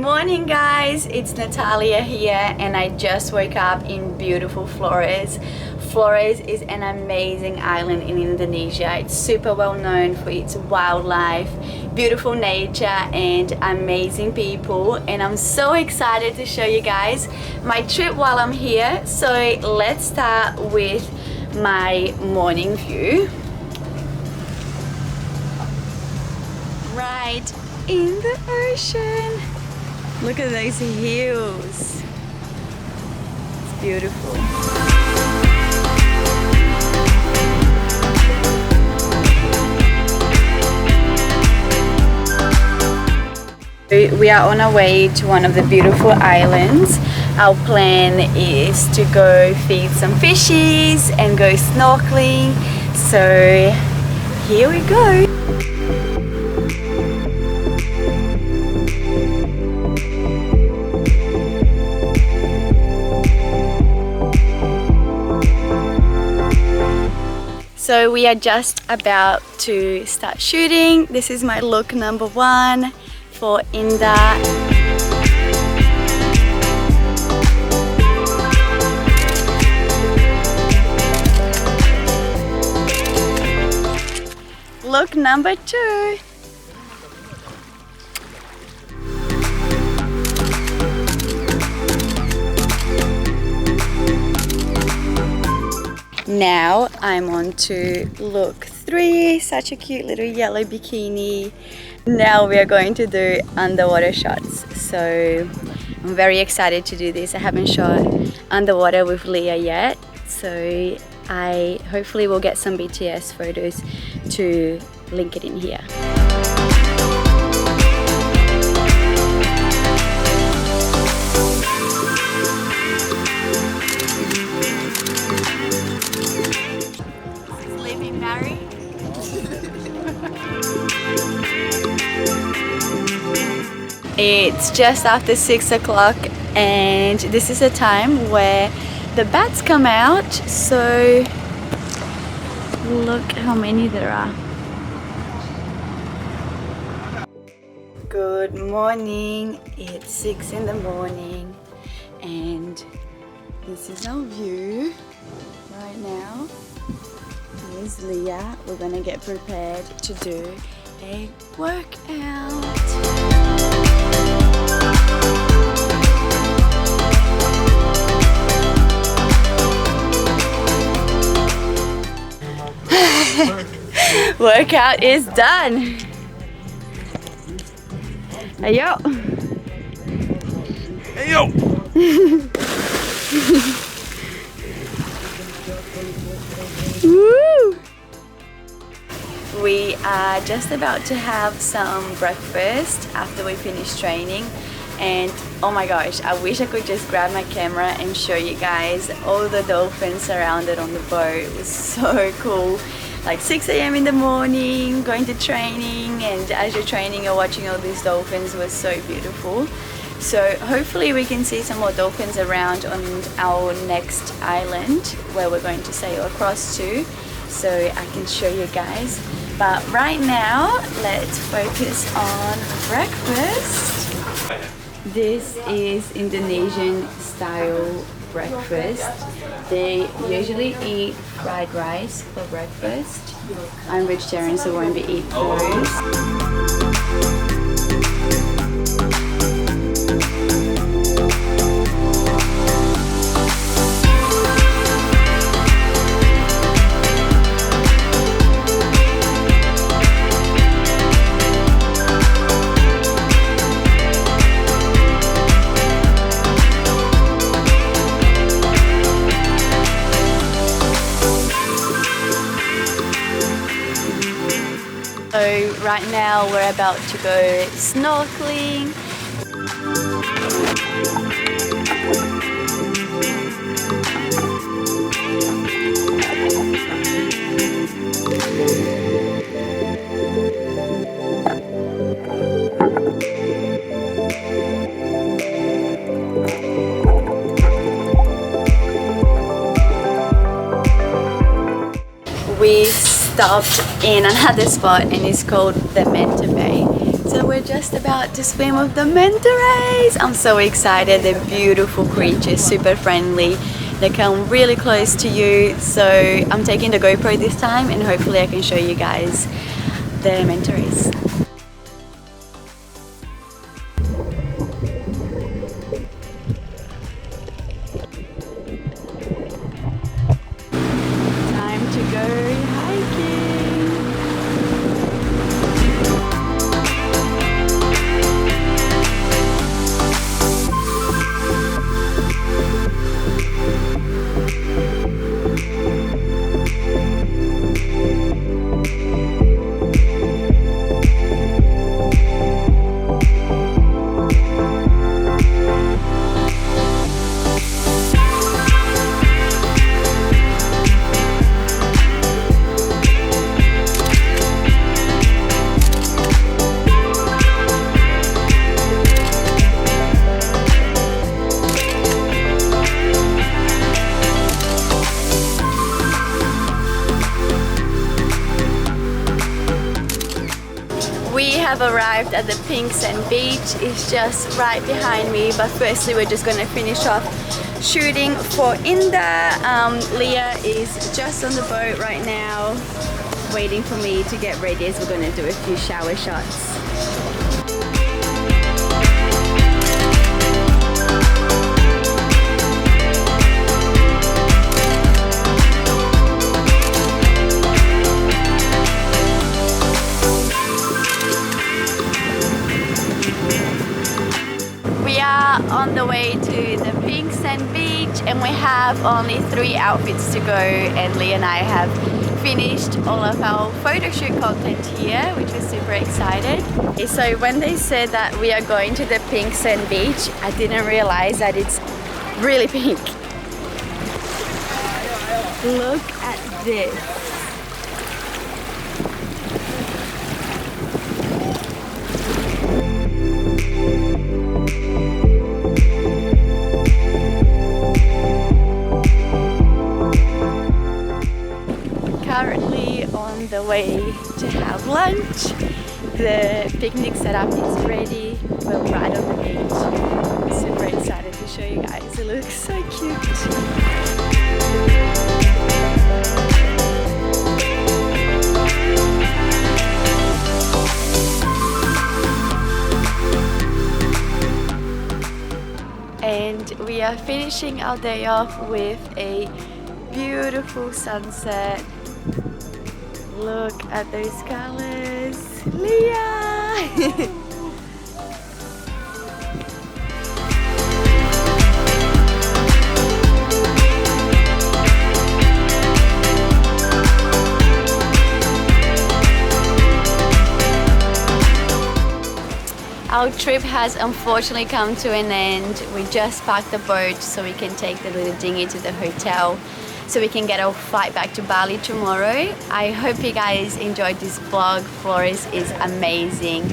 morning guys, it's Natalia here and I just woke up in beautiful Flores. Flores is an amazing island in Indonesia. It's super well known for its wildlife, beautiful nature and amazing people, and I'm so excited to show you guys my trip while I'm here. So let's start with my morning view. Right in the ocean. Look at those hills. It's beautiful. We are on our way to one of the beautiful islands. Our plan is to go feed some fishies and go snorkeling. So here we go. So we are just about to start shooting. This is my look number one for Inda. Look number two. Now I'm on to look three, such a cute little yellow bikini. Now we are going to do underwater shots. So I'm very excited to do this. I haven't shot underwater with Leah yet. So I hopefully will get some BTS photos to link it in here. It's just after 6 o'clock and this is a time where the bats come out, so look how many there are. Good morning, it's 6 in the morning and this is our view right now. Here's Leah. We're gonna get prepared to do a workout. Workout is done. Hey yo. Hey yo. Woo! We are just about to have some breakfast after we finish training, and oh my gosh, I wish I could just grab my camera and show you guys all the dolphins surrounded on the boat. It was so cool. Like 6 a.m. in the morning, going to training, and as you're training you're watching all these dolphins. Was so beautiful. So hopefully we can see some more dolphins around on our next island where we're going to sail across to, so I can show you guys. But right now let's focus on breakfast. This is Indonesian style breakfast. They usually eat fried rice for breakfast. I'm vegetarian, so won't be eating porridge. So right now we're about to go snorkeling. We stopped in another spot and it's called the Manta Rays. So we're just about to swim with the Manta Rays. I'm so excited. They're beautiful creatures, super friendly. They come really close to you. So I'm taking the GoPro this time and hopefully I can show you guys the Manta Rays. Time to go hiking. We have arrived at the Pink Sand Beach. It's just right behind me, but firstly we're just gonna finish off shooting for Inda. Leah is just on the boat right now waiting for me to get ready as we're gonna do a few shower shots. On the way to the Pink Sand Beach, and we have only 3 outfits to go, and Lee and I have finished all of our photo shoot content here, which we're super excited. So when they said that we are going to the Pink Sand Beach, I didn't realize that it's really pink. Look at this. Currently on the way to have lunch. The picnic setup is ready. We're right on the beach. I'm super excited to show you guys. It looks so cute. And we are finishing our day off with a beautiful sunset. Look at those colors, Leah! Our trip has unfortunately come to an end. We just parked the boat so we can take the little dinghy to the hotel so we can get our flight back to Bali tomorrow. I hope you guys enjoyed this vlog. Flores is amazing.